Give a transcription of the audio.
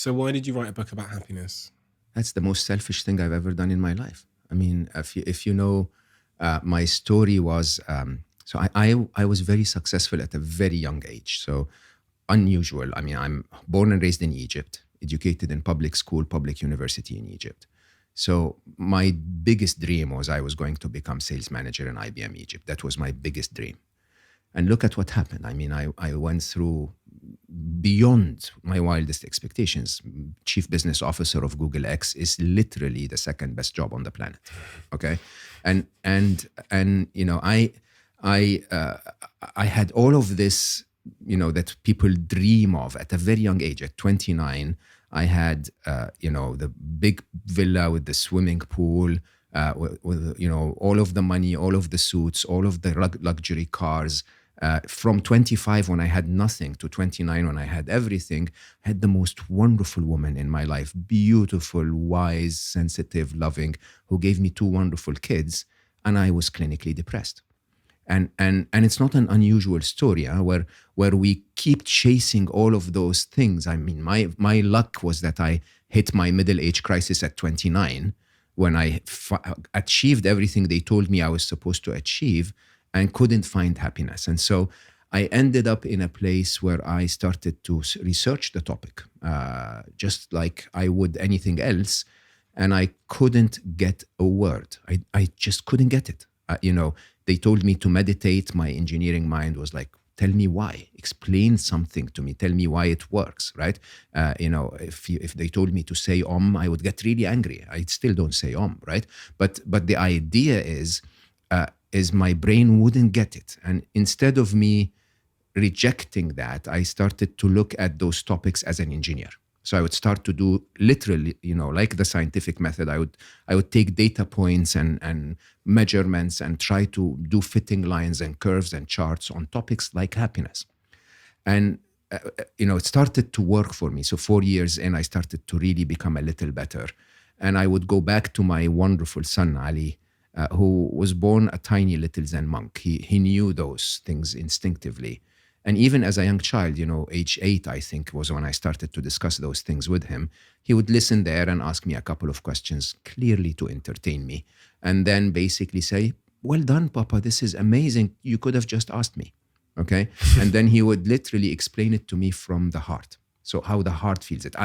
So why did you write a book about happiness? That's the most selfish thing I've ever done in my life. I mean, if you know, my story was I was very successful at a very young age. So unusual. I mean, I'm born and raised in Egypt, educated in public school, public university in Egypt. So my biggest dream was I was going to become sales manager in IBM Egypt. That was my biggest dream. And look at what happened. I mean, I went through beyond my wildest expectations. Chief business officer of Google X is literally the second best job on the planet. Okay, and you know, I had all of this, you know, that people dream of at a very young age. At 29, I had you know, the big villa with the swimming pool. With you know, all of the money, all of the suits, all of the luxury cars. From 25 when I had nothing to 29 when I had everything, I had the most wonderful woman in my life, beautiful, wise, sensitive, loving, who gave me two wonderful kids, and I was clinically depressed. And it's not an unusual story, where we keep chasing all of those things. I mean, my luck was that I hit my middle age crisis at 29 when I achieved everything they told me I was supposed to achieve and couldn't find happiness. And so I ended up in a place where I started to research the topic, just like I would anything else. And I couldn't get a word. I just couldn't get it. You know, they told me to meditate. My engineering mind was like, tell me why, explain something to me, tell me why it works, right? You know, if they told me to say I would get really angry. I still don't say right? But the idea is my brain wouldn't get it. And instead of me rejecting that, I started to look at those topics as an engineer. So I would start to do literally, you know, like the scientific method. I would take data points and measurements and try to do fitting lines and curves and charts on topics like happiness. And you know, it started to work for me. So 4 years in, I started to really become a little better. And I would go back to my wonderful son, Ali, who was born a tiny little Zen monk. He knew those things instinctively. And even as a young child, you know, age 8, I think, was when I started to discuss those things with him. He would listen there and ask me a couple of questions, clearly to entertain me. And then basically say, well done, Papa, this is amazing. You could have just asked me, okay? And then he would literally explain it to me from the heart. So how the heart feels it.